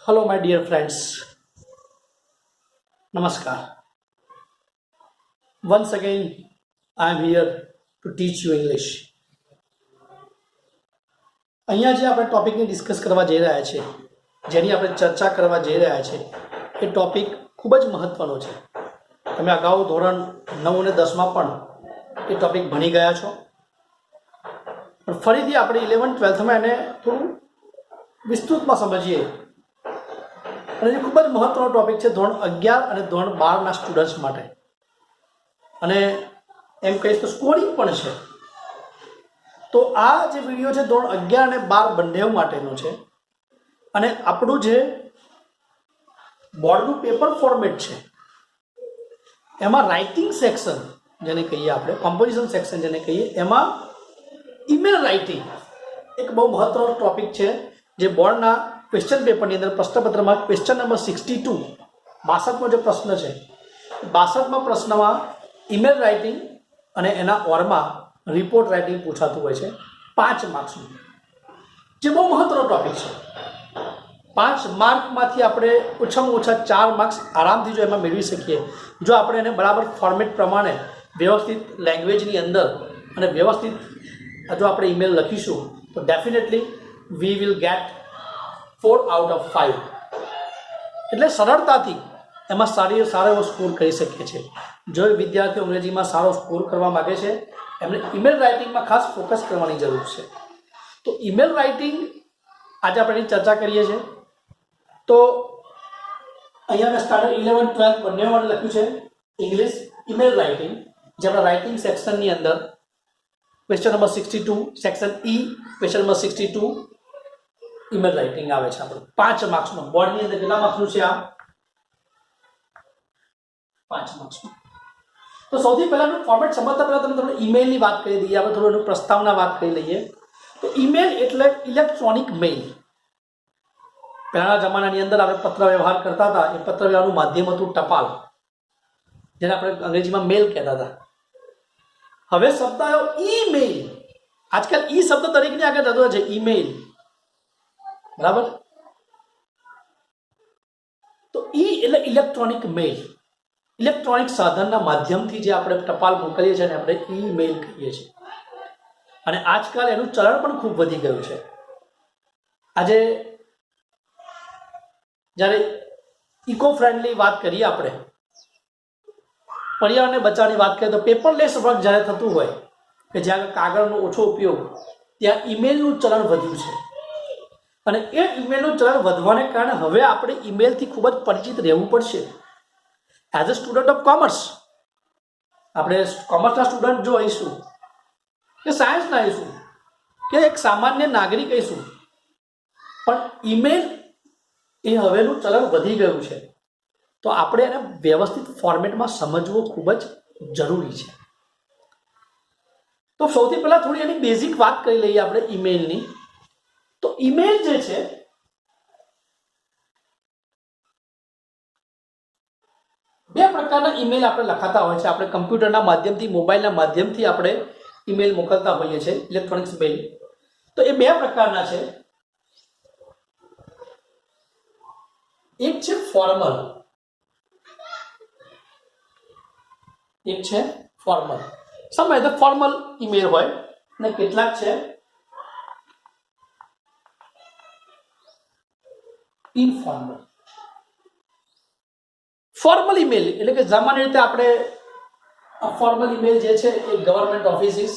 Hello, my dear friends. Namaskar. Once again, I am here to teach you English. અહીંયા જે આપણે ટોપિકને discuss કરવા જઈ રહ્યા છે, જેની આપણે ચર્ચા કરવા જઈ રહ્યા છે, એ ટોપિક ખૂબ જ મહત્વનો છે. તમે અગાઉ ધોરણ 9 અને 10માં પણ એ ટોપિક ભણી ગયા છો, પણ ફરીથી આપણે 11 12માં એને થોડું વિસ્તૃતમાં સમજીએ. અને જે ખૂબ જ મહત્વનો ટોપિક છે ધોરણ 11 અને ધોરણ 12ના સ્ટુડન્ટ્સ માટે, અને એમ કહીશ તો સ્કોરિંગ પણ છે. તો આ જે વિડીયો છે ધોરણ 11 અને 12 બંને માટેનો છે. અને આપણું જે બોર્ડનું પેપર ફોર્મેટ છે એમાં રાઇટિંગ સેક્શન જેને કહીએ આપણે, કોમ્પોઝિશન સેક્શન જેને કહીએ, એમાં ઈમેલ રાઇટિંગ એક બહુ મહત્વનો ટોપિક છે, જે બોર્ડના ક્વેશ્ચન પેપરની અંદર પ્રશ્નપત્રમાં ક્વેશ્ચન નંબર 62 62મો જે પ્રશ્ન છે, 62મા પ્રશ્નમાં ઈમેલ રાઇટિંગ અને એના ઓરમાં રિપોર્ટ રાઇટિંગ પૂછાતું હોય છે 5 માર્ક્સનું, જે બહુ મહત્વનો ટોપિક છે. 5 માર્કમાંથી આપણે ઓછામાં ઓછા 4 માર્ક્સ આરામથી જો એમાં મેળવી શકીએ, જો આપણે એને બરાબર ફોર્મેટ પ્રમાણે વ્યવસ્થિત લેંગ્વેજની અંદર અને વ્યવસ્થિત જો આપણે ઈમેલ લખીશું તો definitely we will get 4 out of 5. એટલે સરળતાથી એમાં સારો એવો સ્કોર કરી શકીએ છીએ. જો વિદ્યાર્થીઓ અંગ્રેજીમાં સારો સ્કોર કરવા માગે છે, એમને ઈમેલ રાઇટિંગમાં ખાસ ફોકસ કરવાની જરૂર છે. તો ઈમેલ રાઇટિંગ આજે આપણે એની ચર્ચા કરીએ છીએ. તો અહીંયા મેં સ્ટાન્ડર્ડ 11 12 બંને માટે લખ્યું છે ઇંગ્લિશ ઈમેલ રાઇટિંગ, જે આપણા રાઇટિંગ સેક્શનની અંદર question number 62 section E question number 62 email writing આવે છે. આપણે 5 માર્ક્સનું બોર્ડની અંદર કેટલા માર્ક્સનું છે? આ 5 માર્ક્સનું. તો સૌથી પહેલાનું ફોર્મેટ સમજતા પહેલા તમે થોડું ઈમેલની વાત કરી દઈએ, આપણે થોડું પ્રસ્તાવના વાત કરી લઈએ. તો ઈમેલ એટલે ઇલેક્ટ્રોનિક મેઇલ. પહેલાના જમાનાની અંદર આપણે પત્ર વ્યવહાર કરતા હતા, એ પત્ર વ્યવહારનું માધ્યમ હતું ટપાલ, જેને આપણે અંગ્રેજીમાં મેલ કહેતા હતા. હવે શબ્દ આવ્યો ઈમેલ. આજકાલ ઈ શબ્દ તરીકે આગળ જતો છે ઈમેલ, બરાબર? તો ઈ એટલે ઇલેક્ટ્રોનિક મેઇલ, ઇલેક્ટ્રોનિક સાધનના માધ્યમથી જે આપણે ટપાલ મોકલીએ છીએ ને આપણે ઈમેલ કહીએ છીએ. અને આજકાલ એનું ચલણ પણ ખૂબ વધી ગયું છે. આજે જ્યારે ઇકો ફ્રેન્ડલી વાત કરીએ, આપણે પર્યાવરણને બચાવવાની વાત કરીએ, તો પેપરલેસ વર્ક જ્યારે થતું હોય કે જ્યાં કાગળનો ઓછો ઉપયોગ, ત્યાં ઈમેલનું ચલણ વધ્યું છે. અને એ ઈમેલનું ચલણ વધવાને કારણે હવે આપણે ઈમેલથી ખૂબ જ પરિચિત રહેવું પડશે. As a student of commerce, આપણે કોમર્સના સ્ટુડન્ટ જો હોઈશું કે સાયન્સના હોઈશું કે એક સામાન્ય નાગરિક હોઈશું, પણ ઈમેલ એ હવેનું ચલણ વધી ગયું છે. તો આપણે એને વ્યવસ્થિત ફોર્મેટમાં સમજવું ખૂબ જ જરૂરી છે. તો સૌથી પહેલાં થોડી એની બેઝિક વાત કરી લઈએ આપણે ઈમેલની. તો ઈમેલ જે છે બે પ્રકારના ઈમેલ આપણે લખાતા હોય છે. આપણે કમ્પ્યુટરના માધ્યમથી, મોબાઈલના માધ્યમથી આપણે ઈમેલ મોકલતા હોઈએ છીએ, ઇલેક્ટ્રોનિક્સ મેલ. તો એ બે પ્રકારના છે. એક છે ફોર્મલ, એક છે ફોર્મલ. સમય તો ફોર્મલ ઈમેલ હોય ને કેટલાક છે ઇનફોર્મલ. ફોર્મલ ઈમેલ એટલે કે સામાન્ય રીતે આપણે ફોર્મલ ઈમેલ જે છે એ ગવર્મેન્ટ ઓફિસીસ,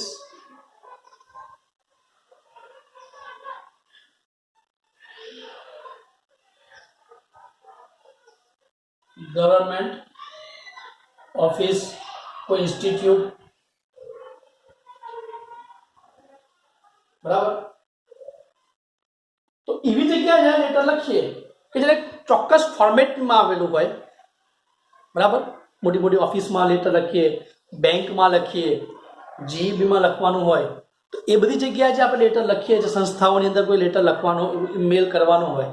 ગવર્મેન્ટ ઓફિસ, કોઈ ઇન્સ્ટિટ્યૂટ, બરાબર? તો એવી જગ્યાએ જ્યાં લેટર લખીએ કે જેને ચોક્કસ ફોર્મેટમાં આવેલું હોય, બરાબર? મોટી મોટી ઓફિસમાં લેટર લખીએ, બેંકમાં લખીએ, જીઈબીમાં લખવાનું હોય, તો એ બધી જગ્યાએ જે આપણે લેટર લખીએ છીએ, સંસ્થાઓની અંદર કોઈ લેટર લખવાનો, મેલ કરવાનો હોય,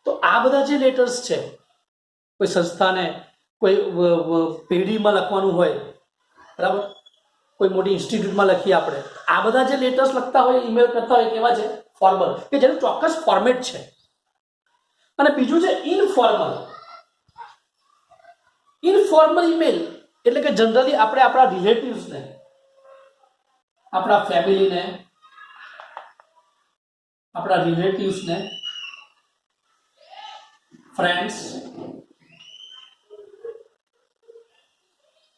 તો આ બધા જે લેટર્સ છે, કોઈ સંસ્થાને કોઈ પેઢીમાં લખવાનું હોય, બરાબર? કોઈ મોટી ઇન્સ્ટિટ્યૂટમાં લખીએ આપણે, આ બધા જે લેટર્સ લખતા હોય, ઈમેલ કરતા હોય, કેવા છે? ફોર્મલ, કે જેનું ચોક્કસ ફોર્મેટ છે. અને બીજું છે ઇનફોર્મલ. ઇનફોર્મલ ઈમેલ એટલે કે જનરલી આપણે આપણા રિલેટિવ્સને, આપણા ફેમિલીને, ફ્રેન્ડ્સ,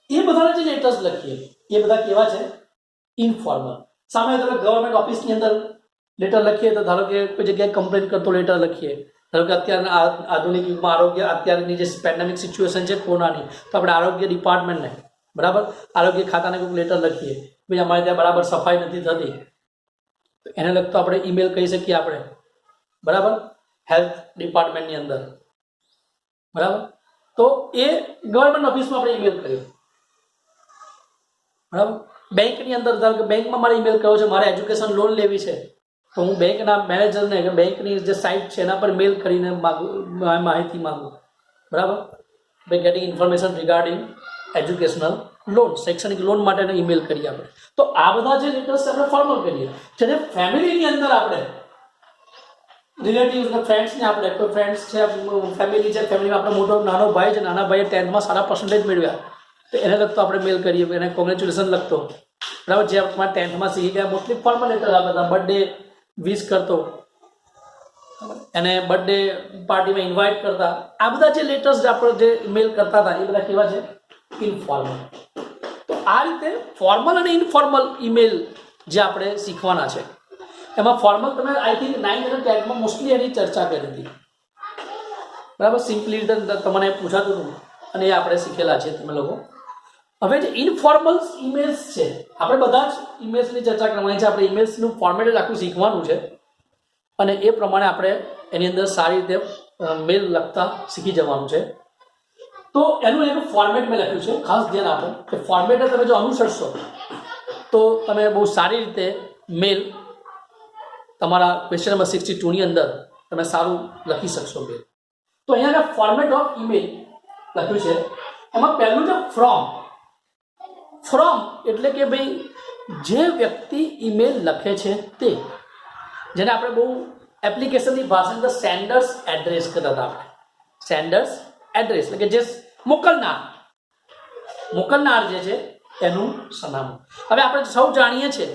એ બધાને જે લેટર્સ લખીએ એ બધા કેવા છે? ઇનફોર્મલ. સામે તમે ગવર્મેન્ટ ઓફિસની અંદર લેટર લખીએ તો ધારો કે કોઈ જગ્યાએ કમ્પ્લેન કરતો લેટર લખીએ, ધારો કે અત્યારના આધુનિક યુગમાં અત્યારની જે પેન્ડેમિક સિચ્યુએશન છે કોરોનાની, તો આપણે આરોગ્ય ડિપાર્ટમેન્ટને, બરાબર, આરોગ્ય ખાતાને કોઈ લેટર લખીએ, ભાઈ અમારે ત્યાં બરાબર સફાઈ નથી થતી, તો એને લગતો આપણે ઈમેલ કહી શકીએ આપણે, બરાબર, હેલ્થ ડિપાર્ટમેન્ટની અંદર, બરાબર. તો એ ગવર્મેન્ટ ઓફિસમાં આપણે ઈમેલ કર્યો, બરાબર. બેંકની અંદર ધારો કે બેંકમાં મારે ઈમેલ કર્યો છે, મારે એજ્યુકેશન લોન લેવી છે, તો હું બેંકના મેનેજરને કે બેંકની જે સાઇટ છે એના પર મેલ કરીને માહિતી માગું, બરાબર, ભાઈ getting information regarding educational loan, શૈક્ષણિક લોન માટેનો ઈમેલ કરીએ આપણે. તો આ બધા જે લેટર્સ આપણે ફોર્મલ કરીએ. જેને ફેમિલીની અંદર આપણે રિલેટિવ્સ ને ફ્રેન્ડ્સને, આપણે કોઈ ફ્રેન્ડ્સ છે, ફેમિલી છે, ફેમિલીમાં આપણો મોટો નાનો ભાઈ છે, નાના ભાઈએ 10th સારા પર્સન્ટેજ મેળવ્યા, તો એને લગતો આપણે મેલ કરીએ, એને કોંગ્રેચ્યુલેશન લખતો, બરાબર. જે તમારા 10th શીખી ગયા મોસ્ટલી ફોર્મલ લેટર આપતા હતા, બર્થડે વિશ કરતો, એને બર્થડે પાર્ટીમાં ઇન્વાઇટ કરતા, આ બધા જે લેટર્સ આપણે જે મેલ કરતા હતા એ બધા કેવા છે? ઇનફોર્મલ. તો આ રીતે ફોર્મલ અને ઇનફોર્મલ ઈમેલ જે આપણે શીખવાના છે, એમાં ફોર્મલ તમે આઈ થિંક 9th અને 10th મોસ્ટલી એની ચર્ચા કરી હતી, બરાબર. સિમ્પલી રીતે તમને પૂછાતું હતું અને એ આપણે શીખેલા છે તમે લોકો. હવે જે ઇનફોર્મલ ઈમેલ્સ છે, આપણે બધા જ ઈમેલ્સની ચર્ચા કરવાની છે, આપણે ઈમેલ્સનું ફોર્મેટ આખું શીખવાનું છે અને એ પ્રમાણે આપણે એની અંદર સારી રીતે મેલ લખતા શીખી જવાનું છે. તો એનું ફોર્મેટ મેં લખ્યું છે, ખાસ ધ્યાન આપો કે ફોર્મેટને તમે જો અનુસરશો તો તમે બહુ સારી રીતે મેલ તમારા ક્વેશ્ચન નંબર 62 ની અંદર તમે સારું લખી શકશો મેલ. તો અહીંયા ફોર્મેટ ઓફ ઈમેલ લખ્યું છે. એમાં પહેલું છે ફ્રોમ. ફ્રોમ એટલે કે ભાઈ જે વ્યક્તિ ઈમેલ લખે છે તે, જેને આપણે બહુ એપ્લિકેશનની ભાષાની અંદર સેન્ડર્સ એડ્રેસ કહેતા હતા. આપણે સેન્ડર્સ એડ્રેસ એટલે કે જે મોકલનાર જે છે એનું સરનામું. હવે આપણે સૌ જાણીએ છીએ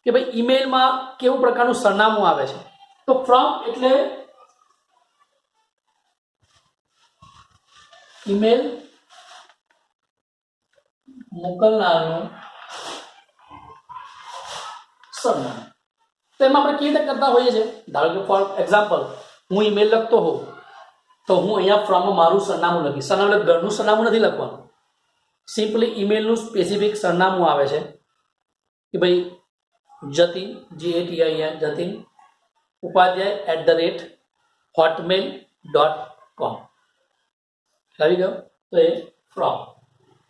કે ભાઈ ઈમેલમાં કેવું પ્રકારનું સરનામું આવે છે. તો ફ્રોમ એટલે ઈમેલ મોકલનારનું સરનામું. તો એમાં આપણે કેવી રીતે કરતા હોઈએ છીએ? ધારો કે ફોર એક્ઝામ્પલ હું ઈમેલ લખતો હોઉં તો હું અહીંયા ફ્રોમમાં મારું સરનામું લખીશ. સરનામું એટલે ઘરનું સરનામું નથી લખવાનું, સિમ્પલી ઈમેલનું સ્પેસિફિક સરનામું આવે છે કે ભાઈ જતીન, GATIN, જતીન ઉપાધ્યાય @hotmail.com આવી ગયો. તો એ ફ્રોમ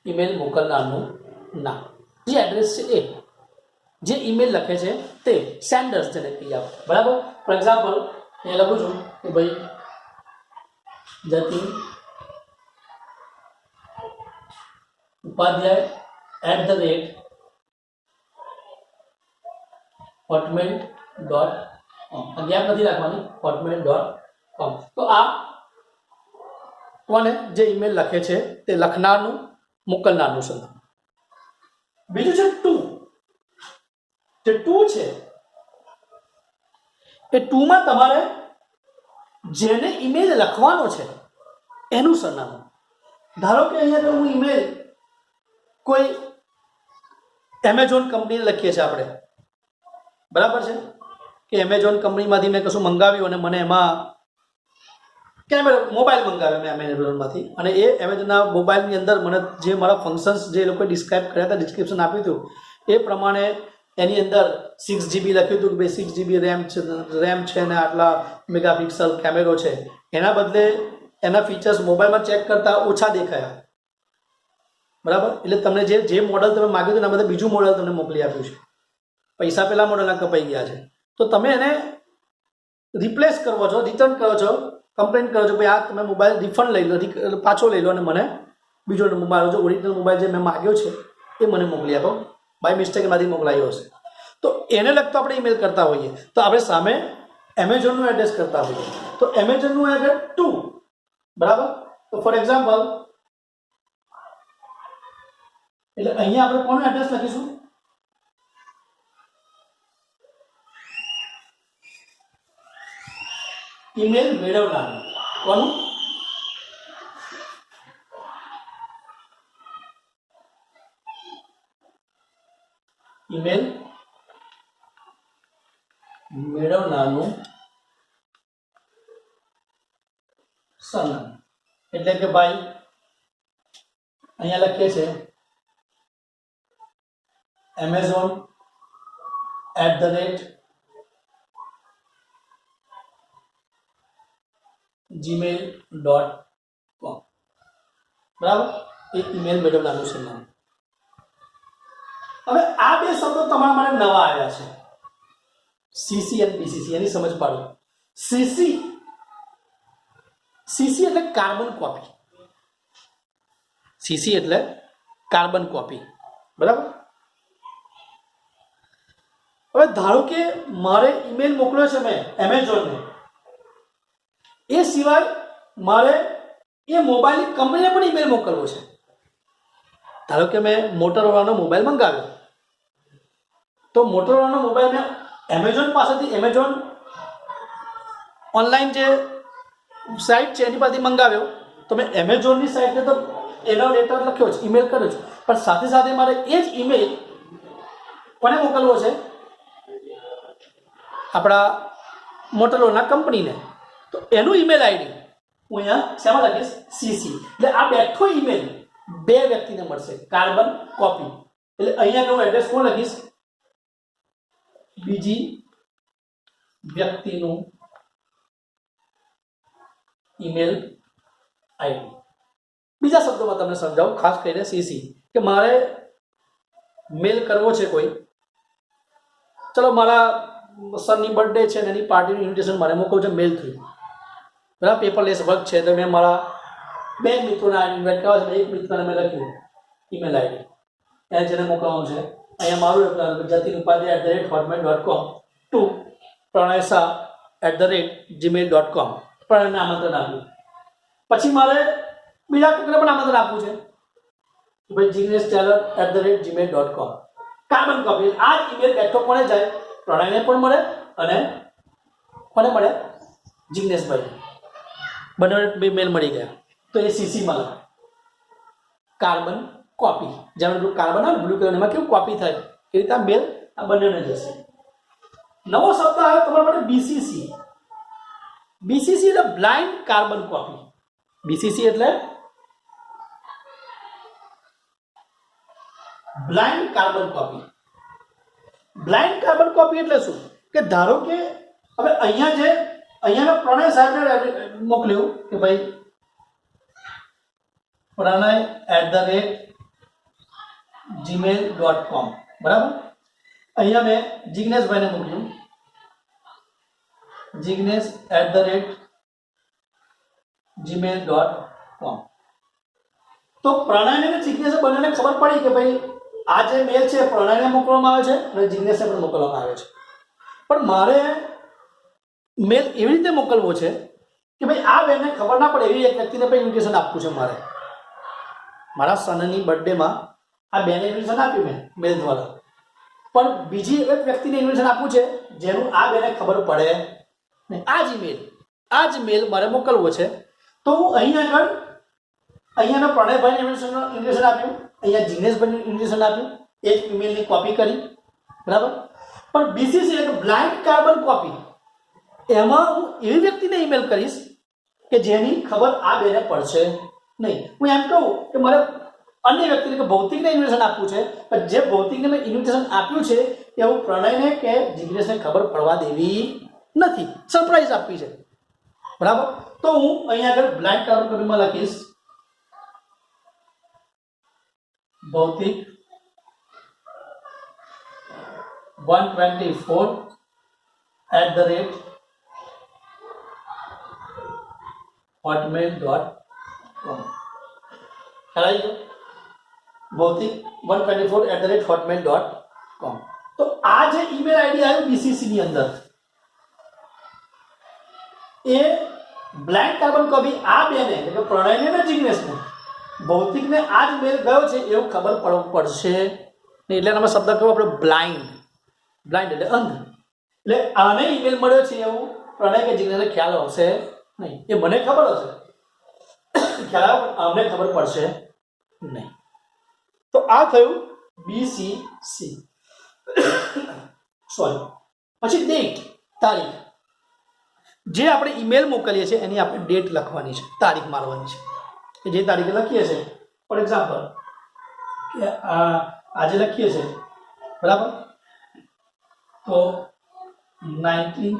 ઈમેલ મોકલનારનું નામ, જે એડ્રેસ છે એ, જે ઈમેલ લખે છે તે, સેન્ડર્સ જેને કહીએ આપણે, બરાબર. ફોર એક્ઝામ્પલ એ લખું છું કે ભાઈ જતીન ઉપાધ્યાય @hotmail.com, ગેપ નથી રાખવાની, hotmail.com. તો આ કોને જે ઈમેલ લખે છે તે લખનારનું, મોકલનારનું સરનામું. બીજું છે ટુ. જે ટુ છે એ ટુમાં તમારે જેને ઈમેલ લખવાનો છે એનું સરનામું. ધારો કે અહીંયા હું ઈમેલ કોઈ એમેઝોન કંપનીને લખીએ છીએ આપણે, બરાબર છે, કે એમેઝોન કંપનીમાંથી મેં કશું મંગાવ્યું અને મને એમાં મોબાઈલ મંગાવ્યો મેં એમેઝોનમાંથી, અને એ એમેઝોનના મોબાઈલની અંદર મને જે મારા ફંક્શન્સ જે લોકોએ ડિસ્ક્રાઇબ કર્યા હતા, ડિસ્ક્રિપ્શન આપ્યું હતું એ પ્રમાણે એની અંદર 6GB લખ્યું હતું કે ભાઈ 6GB રેમ છે ને આટલા મેગાપિક્સલ કેમેરો છે. એના બદલે એના ફીચર્સ મોબાઈલમાં ચેક કરતાં ઓછા દેખાયા, બરાબર. એટલે તમને જે મોડલ તમે માગ્યું હતું એના બદલે બીજું મોડલ તમને મોકલી આપ્યું છે, પૈસા પેલા મોડલના કપાઈ ગયા છે. તો તમે એને રિપ્લેસ કરવો છો, રિટર્ન કરો છો, કમ્પ્લેન કરો છો ભાઈ આ તમે મોબાઈલ રિફંડ લઈ લો, પાછો લઈ લો અને મને બીજો મોબાઈલ, જો ઓરિજિનલ મોબાઈલ જે મેં માગ્યો છે એ મને મોકલી આપો, બાય મિસ્ટેક એમાંથી મોકલાયો હશે. તો એને લગતો આપણે ઈમેલ કરતા હોઈએ તો આપણે સામે એમેઝોનનું એડ્રેસ કરતા હોઈએ તો એમેઝોનનું એડ્રેસ ટુ, બરાબર. તો ફોર એક્ઝામ્પલ એટલે અહીંયા આપણે કોનું એડ્રેસ લખીશું? ઈમેલ મેળવનારનું. કોનું? ઈમેલ મેળવનારનું સરનામું. એટલે કે ભાઈ અહીંયા લખીએ છે amazon@gmail.com, બરાબર. એ ઈમેલ મેળવનારનું સરનામું. હવે આ બે શબ્દો તમારા માટે નવા આવ્યા છે, સીસી અને બીસીસી. એની સમજ પાડો. સીસી એટલે કાર્બન કોપી. સીસી એટલે કાર્બન કોપી, બરાબર. હવે ધારો કે મારે ઈમેલ મોકલ્યો છે મેં એમેઝોનને, એ સિવાય મારે એ મોબાઈલની કંપનીને પણ ઈમેલ મોકલવો છે. ધારો કે મેં મોટોરોલાનો મોબાઈલ મંગાવ્યો, તો મોટોરોલાનો મોબાઈલ મેં એમેઝોન પાસેથી, એમેઝોન ઓનલાઈન જે સાઇટ છે એની પાસેથી મંગાવ્યો, તો મેં એમેઝોનની સાઇટને તો એનો લેટર લખ્યો છે, ઈમેલ કર્યો છે, પણ સાથે સાથે મારે એ જ ઈમેલ કોને મોકલવો છે? આપણા મોટોરોલા કંપનીને. તો એનું ઈમેલ આઈડી હું અહીંયા શેમાં લખીશ? સીસી. એટલે આ બેઠો ઈમેલ બે વ્યક્તિને મળશે, કાર્બન કોપી. એટલે અહીંયા હું એડ્રેસ કોણ લખીશ? બીજી વ્યક્તિનું ઈમેલ આઈડી. બીજા શબ્દોમાં તમને સમજાવું, ખાસ કરીને સીસી, કે મારે મેલ કરવો છે કોઈ, ચલો મારા સરની બર્થડે છે ને એની પાર્ટીનું ઇન્વિટેશન મારે મોકલવું છે મેલ થ્રુ, બરાબર. પેપરલેસ વર્ક છે તો મેં મારા બે મિત્રોને ઇન્વાઇટ કરવા છે, એક મિત્રને મેં લખ્યું ઈમેલ આઈડી, એને જેને મોકલવાનું છે. અહીંયા મારું jatinupadi@hotmail.com ટુ pranaysa@gmail.com પ્રણયને આમંત્રણ આપ્યું. પછી મારે બીજા કોઈને પણ આમંત્રણ આપવું છે, ભાઈ jignesh@gmail.com. Carbon copy. આ જ ઈમેલ બેઠો કોને જાય? પ્રણયને પણ મળે અને કોને મળે? જિગ્નેશભાઈ. બંને બે મેલ મળી ગયા. તો એ સીસીમાં લખાય કાર્બન કોપી. જેમ કાર્બન આવે બ્લુ કલર, એમાં કેવું કોપી થાય, એ રીતે આ મેલ આ બંનેને જશે. નવો શબ્દ આવે તમારા માટે બીસીસી. બીસીસી એટલે બ્લાઇન્ડ કાર્બન કોપી. બીસીસી એટલે blind carbon copy. Blind carbon copy એટલે શું? કે ધારો કે હવે અહીંયા પ્રણય સાહેબને મોકલ્યું કે ભાઈ pranay@gmail.com, બરાબર. અહીંયા મેં જિગ્નેશભાઈને મોકલ્યું jignesh@gmail.com. તો પ્રણયને અને જિગ્નેશ બંનેને ખબર પડી કે ભાઈ આ જે મેલ છે પ્રણયને મોકલવામાં આવે છે અને જિગ્નેશને પણ મોકલવામાં આવે છે. પણ મારે મેલ એવી રીતે મોકલવો છે કે ભાઈ આ બેનને ખબર ના પડે એવી એક વ્યક્તિને પણ ઇન્વિટેશન આપવું છે. મારા સનની બર્થડેમાં આ બેને ઇન્વિટેશન આપ્યું મેં મેલ દ્વારા, પણ બીજી એક વ્યક્તિને ઇન્વિટેશન આપવું છે જેનું આ બેને ખબર પડે નહીં. આ જ મેલ મારે મોકલવો છે. તો હું અહીંયા પ્રણયભાઈને ઇન્વિટેશન આપ્યું, અહીંયા જિગ્નેશભાઈને ઇન્વિટેશન આપ્યું, એ જ ઈમેલની કોપી કરી, બરાબર. પણ બીસીસી એટલે બ્લાઇન્ડ કાર્બન કોપી, એમાં હું એવી વ્યક્તિને ઈમેલ કરીશ કે જેની ખબર આ બેને પડશે નહીં. હું એમ કહું કે મારે અન્ય વ્યક્તિને કે ભૌતિકને ઇન્વિટેશન આપવું છે, પણ જે ભૌતિકને મેં ઇન્વિટેશન આપ્યું છે એ હું પ્રણયને કે જિગ્નેશને ખબર પડવા દેવી નથી, સરપ્રાઈઝ આપવી છે, બરાબર. તો હું અહીંયા આગળ બ્લાઇન્ડ કાર્બન કોપીમાં લખીશ ભૌતિક 124@hotmail.com. ભૌતિક 124@hotmail.com. તો આ જે ઈમેલ આઈડી આવ્યું બીસીસી ની અંદર, એ બ્લાઇન્ડ કાર્બન કોપી આ બેને એટલે કે પ્રણયને ને જિગ્નેશને ભૌતિકને આ જ મેલ ગયો છે એવું ખબર પડશે ને એટલે એનામાં શબ્દ કયો આપણે બ્લાઇન્ડ એટલે અંધ એટલે આને ઈમેલ મળ્યો છે એવું પ્રણય કે જિગ્નેશને ખ્યાલ આવશે નહીં. એ મને ખબર હશે ખ્યાલ આવે પણ અમને ખબર પડશે નહીં. તો આ થયું BCC. સોરી. પછી ડેટ તારીખ, જે આપણે ઈમેલ મોકલીએ છીએ એની આપણે ડેટ લખવાની છે, તારીખ મારવાની છે. કે જે તારીખે લખીએ છીએ ફોર એક્ઝામ્પલ કે આજે લખીએ છીએ બરાબર, તો 19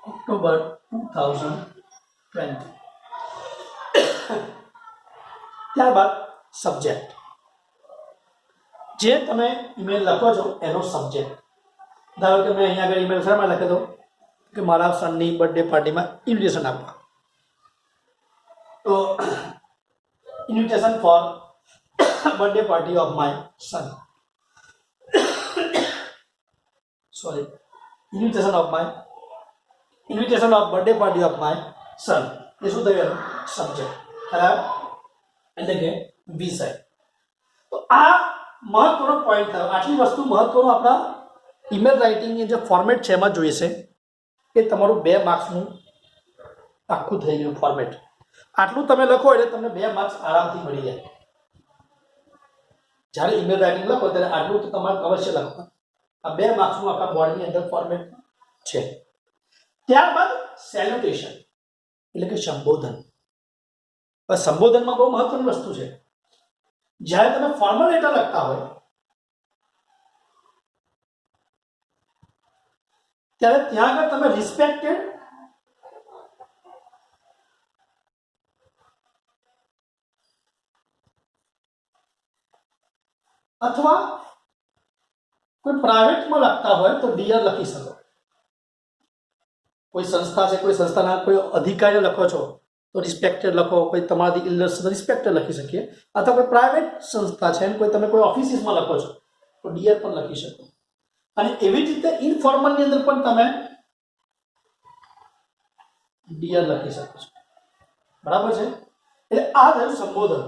ઓક્ટોબર 2020. ત્યારબાદ સબ્જેક્ટ, જે તમે ઈમેલ લખો છો એનો સબ્જેક્ટ. ધારો કે મેં અહીંયા આગળ ઈમેલ શેમાં લખી દો કે મારા સનની બર્થડે પાર્ટીમાં ઇન્વિટેશન આપવા, તો invitation for birthday party of my son, sorry invitation of birthday party of my son. એ શું થયું એનું સબ્જેક્ટ, બરાબર, એટલે કે વિષય. તો આ મહત્વનો પોઈન્ટ થયો. આટલી વસ્તુ મહત્વનું આપણા ઈમેલ રાઇટિંગની જે ફોર્મેટ છે એમાં જોઈશે કે તમારું 2 માર્ક્સનું આખું થઈ ગયું ફોર્મેટ. આટલું તમે લખો એટલે તમને 2 માર્ક્સ આરામથી મળી જાય. જ્યારે ઈમેલ રાઇટિંગ લખો ત્યારે આટલું તો તમારે અવશ્ય લખો. આ 2 માર્ક્સનું આખા બોર્ડની અંદર ફોર્મેટ છે. ત્યારબાદ સેલ્યુટેશન એટલે કે સંબોધન. સંબોધનમાં બહુ મહત્વની વસ્તુ છે. જ્યારે તમે ફોર્મલ લેટર લખતા હોય ત્યારે ત્યાં આગળ તમે રિસ્પેક્ટેડ અથવા કોઈ પ્રાઇવેટમાં લખતા હોય તો ડિયર લખી શકો. કોઈ સંસ્થા છે, કોઈ સંસ્થાના કોઈ અધિકારીઓ લખો છો તો રિસ્પેક્ટેડ લખો. કોઈ તમારાથી ઇલ્ડર્સ રિસ્પેક્ટેડ લખી શકીએ. અથવા કોઈ પ્રાઇવેટ સંસ્થા છે અને કોઈ તમે કોઈ ઓફિસીસમાં લખો છો તો ડિયર પણ લખી શકો. અને એવી જ રીતે ઇનફોર્મલની અંદર પણ તમે ડિયર લખી શકો છો. બરાબર છે. એટલે આ થયું સંબોધન,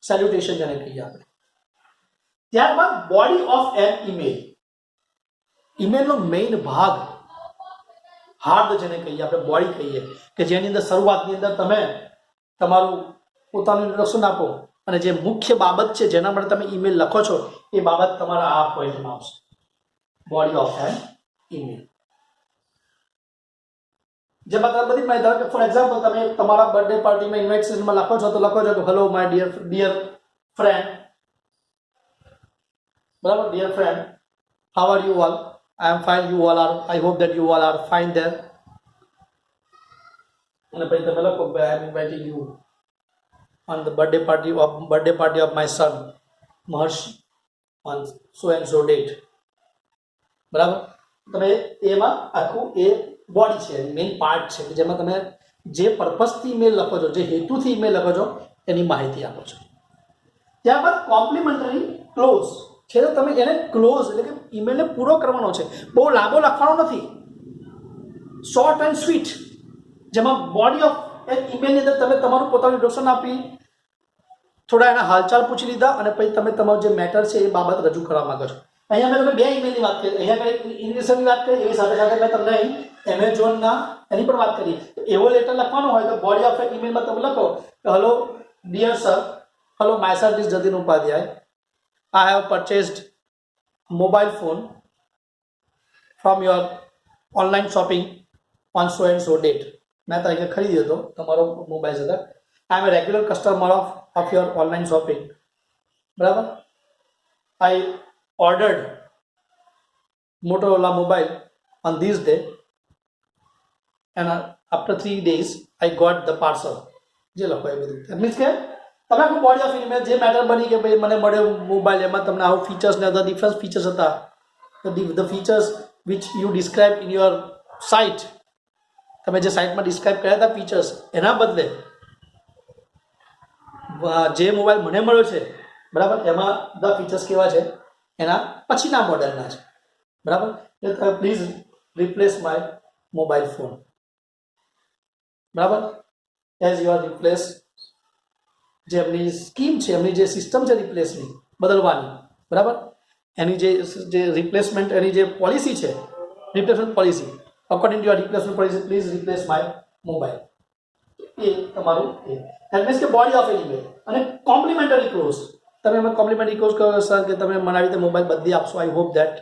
સેલ્યુટેશન જેને કહીએ આપણે. ત્યારબાદ બોડી ઓફ એન ઈમેલ. ઈમેલનો મેઇન ભાગ, હાર્દ જેને કહીએ આપણે, બોડી કહીએ, કે જેની અંદર શરૂઆતની અંદર તમે તમારું પોતાનું ઇન્ટ્રોડક્શન આપો અને જે મુખ્ય બાબત છે જેના માટે તમે ઈમેલ લખો છો એ બાબત તમારા આ પોઈન્ટમાં આવશે, બોડી ઓફ એન ઈમેલ. જેમાં તમે બધી માહિતી, ધારો કે ફોર એક્ઝામ્પલ તમે તમારા બર્થડે પાર્ટીમાં ઇન્વિટેશનમાં લખો છો તો લખો છો કે હેલો માય ડિયર ફ્રેન્ડ, બરાબર, dear friend, how are you all? I am fine, you all are, I hope that you all are fine there. અને પછી તમે લખો I am inviting you on the birthday party of my son Maharsh on so and so date. બરાબર. તમે એમાં આખું એ body છે, main part છે કે જેમાં તમે જે પર્પઝથી ઈમેલ લખો છો, જે હેતુથી ઈમેલ લખો છો એની માહિતી આપો છો. ત્યારબાદ કોમ્પ્લિમેન્ટરી ક્લોઝ છે, તો તમે એને ક્લોઝ એટલે કે ઈમેલને પૂરો કરવાનો છે, બહુ લાંબો લખવાનો નથી, શોર્ટ એન્ડ સ્વીટ. જેમાં બોડી ઓફ એ ઈમેલની અંદર તમે તમારું પોતાનું ઇન્ટ્રોડક્શન આપી, થોડા એના હાલચાલ પૂછી લીધા અને પછી તમે તમારું જે મેટર છે એ બાબત રજૂ કરવા માંગો છો. અહીંયા મેં તમે 2 ઈમેલની વાત કરી, અહીંયા મેં ઇન્વિટેશનની વાત કરી, એની સાથે સાથે મેં તમને અહીં એમેઝોનના એની પણ વાત કરી. એવો લેટર લખવાનો હોય તો બોડી ઓફ ઈમેલમાં તમે લખો કે hello dear sir, hello myself is Jatin Upadhyay, I have purchased mobile phone from your online shopping on so and so date. मैं तारीखे खरीदी હતો તમારો મોબાઈલ છે. I am a regular customer of your online shopping. બરાબર. I ordered Motorola mobile on this day and after 3 days I got the parcel. જે લખો એ બધું. That means કે તમે આખું બોડી ઓફ ઈમેલ જે મેટર બની કે ભાઈ મને મળ્યો મોબાઈલ, એમાં તમને આવું ફીચર્સ ને અધર ડિફરન્ટ ફીચર્સ હતા, the features which you describe in your site, તમે જે સાઇટમાં ડિસ્ક્રાઇબ કર્યા હતા ફીચર્સ, એના બદલે જે મોબાઈલ મને મળ્યો છે બરાબર એમાં ધ ફીચર્સ કેવા છે એના પછીના મોડેલના છે. બરાબર. એટલે તમે please replace my mobile phone. બરાબર, એઝ યુ આર રિપ્લેસ, જે એમની સ્કીમ છે, એમની જે સિસ્ટમ છે રિપ્લેસની, બદલવાની, બરાબર, એની જે રિપ્લેસમેન્ટ, એની જે પોલિસી છે, replacement policy, according to your replacement policy please replace my mobile. એ તમારું ધેટ મીન્સ કે બોડી ઓફ એન ઈમેલ. અને કોમ્પ્લિમેન્ટરી ક્લોઝ, તમે એમાં કોમ્પ્લિમેન્ટરી ક્લોઝ કરો સર કે તમે મને આવી રીતે મોબાઈલ બદલી આપશો, I hope that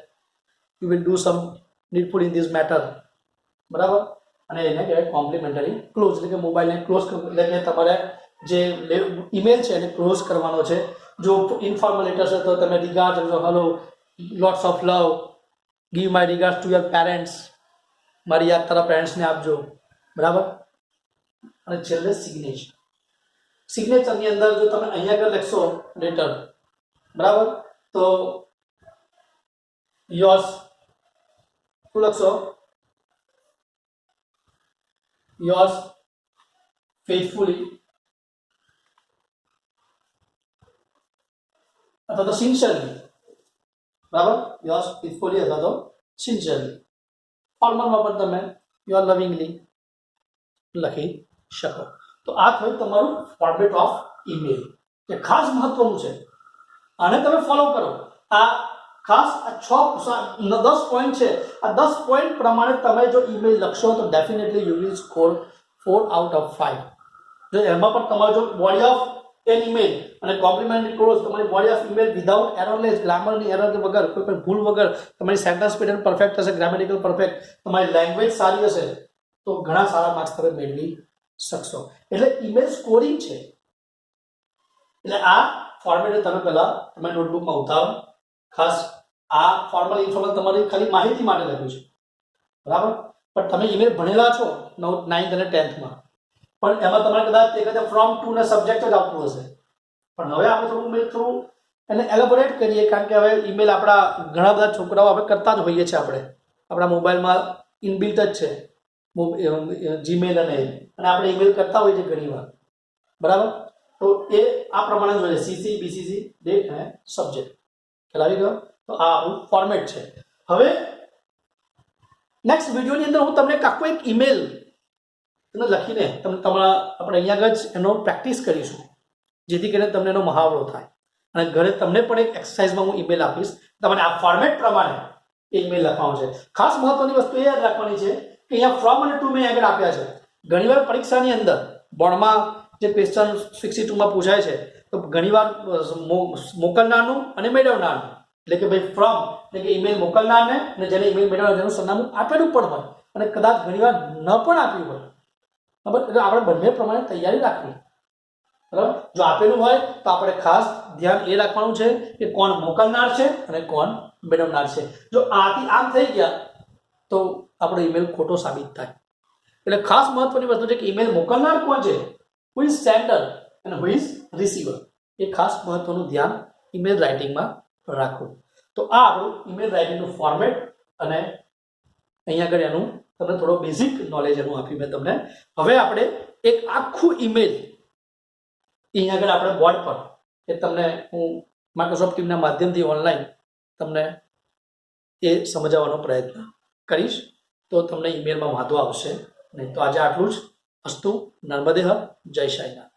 you will do sum નીડફુલ in this matter. બરાબર, અને એને કહેવાય કોમ્પ્લિમેન્ટરી ક્લોઝ, એટલે કે મોબાઈલને ક્લોઝ, એટલે કે તમારે જે ઈમેલ છે એને ક્લોઝ કરવાનો છે. જો ઇન્ફોર્મલ લેટર છે તો તમે regard, hello, lots of love, give my regard to your parents, મારી યાદ તારા પેરેન્ટ્સને આપજો. બરાબર, અને છેલ્લે સિગ્નેચર. સિગ્નેચરની અંદર જો તમે અહીંયા આગળ લખશો લેટર, બરાબર, તો યોર્સ શું લખશો? યોર્સ ફેithfully અથવા તો સિન્સિયરલી. બરાબર, યોર્સ ફેithfully અથવા તો સિન્સિયરલી. ફોર્મલમાં પણ તમે યોર લવિંગલી લખી શકો. તો આ થયું તમારું ફોર્મેટ ઓફ ઈમેલ, જે ખાસ મહત્વનું છે. આને તમે ફોલો કરો. આ ખાસ આ 10 પોઈન્ટ છે. આ 10 પોઈન્ટ પ્રમાણે તમે જો ઈમેલ લખશો તો definitely you will score 4 out of 5. જો એમાં પણ તમારો જો બોડી ઓફ એન ઈમેલ અને કોમ્પ્લિમેન્ટરી ક્લોઝ, તમારી body of email without errorless, ગ્રામરની એરર વગર, કોઈ પણ ભૂલ વગર, તમારી સેન્ટેન્સ પેટર્ન પરફેક્ટ હશે, ગ્રામેટિકલ પરફેક્ટ, તમારી લેંગ્વેજ સારી હશે, તો ઘણા સારા માર્ક્સ તમે મેળવી શકશો. એટલે ઈમેલ સ્કોરિંગ છે. એટલે આ ફોર્મેટ તમે પહેલા તમે નોટબુકમાં ઉતારો. ખાસ આ ફોર્મલ ઇન્ફોર્મલ તમારી ખાલી માહિતી માટે લખ્યું છે. બરાબર, પણ તમે ઈમેલ ભણેલા છો 9th અને 10thમાં, પણ એમાં તમારે કદાચ તે કદાચ ફ્રોમ ટુ ને સબ્જેક્ટ જ આવતું હશે. પણ હવે આપણે થોડું એને એલેબોરેટ કરીએ, કારણ કે હવે ઈમેલ આપણા ઘણા બધા છોકરાઓ આપણે કરતા જ હોઈએ છીએ. આપણે આપણા મોબાઈલમાં ઇનબિલ્ટ જ છે જીમેલ, અને આપણે ઈમેલ કરતા હોઈએ છીએ ઘણીવાર. બરાબર, તો એ આ પ્રમાણે જોઈએ, સીસી, બીસીસી, ડેટ અને સબ્જેક્ટ. ખ્યાલ આવી ગયો? તો આ આપણું ફોર્મેટ છે. હવે નેક્સ્ટ વિડીયોની અંદર હું તમને આખો એક ઈમેલ લખીને તમારા આપણે અહીંયા આગળ જ એનો પ્રેક્ટિસ કરીશું, જેથી કરીને તમને એનો મહાવરો થાય. અને ઘરે તમને પણ એક એક્સરસાઇઝમાં હું ઈમેલ આપીશ, તમારે આ ફોર્મેટ પ્રમાણે એ ઈમેલ લખવાનું છે. ખાસ મહત્વની વસ્તુ એ યાદ રાખવાની છે કે અહીંયા ફ્રોમ અને ટુ મેં આગળ આપ્યા છે. ઘણીવાર પરીક્ષાની અંદર બોર્ડમાં જે ક્વેશ્ચન 62માં પૂછાય છે, તો ઘણીવાર મોકલનારનું અને મેળવનારનું, એટલે કે ભાઈ ફ્રોમ એટલે કે ઈમેલ મોકલનારને અને જેને ઈમેલ મેળવનાર જેનું સરનામું આપેલું પણ હોય, અને કદાચ ઘણીવાર ન પણ આપ્યું હોય. બરાબર, એટલે આપણે બંને પ્રમાણે તૈયારી રાખવી. બરાબર, જો આપેલું હોય તો આપણે ખાસ ધ્યાન એ રાખવાનું છે કે કોણ મોકલનાર છે અને કોણ મેળવનાર છે. જો આથી આમ થઈ ગયા તો આપણો ઈમેલ ખોટો સાબિત થાય. એટલે ખાસ મહત્વની વસ્તુ છે કે ઈમેલ મોકલનાર કોણ છે, હુ ઇઝ સેન્ડર અને હુ ઇઝ રિસીવર. એ ખાસ મહત્વનું ધ્યાન ઈમેલ રાઇટિંગમાં રાખવું. તો આ આપણું ઈમેલ રાઇટિંગનું ફોર્મેટ, અને અહીંયા આગળ એનું તમને થોડો બેઝિક નોલેજ એનું આપ્યું મેં તમને. હવે આપણે એક આખું ઈમેલ અહીંયા આગળ આપણે બોર્ડ પર એ તમને હું માઇક્રોસોફ્ટ ટીમના માધ્યમથી ઓનલાઈન તમને એ સમજાવવાનો પ્રયત્ન કરીશ, તો તમને ઈમેલમાં વાંધો આવશે નહીં. તો આજે આટલું જ. અસ્તુ. નર્મદે હર. જય સાઈનાથ.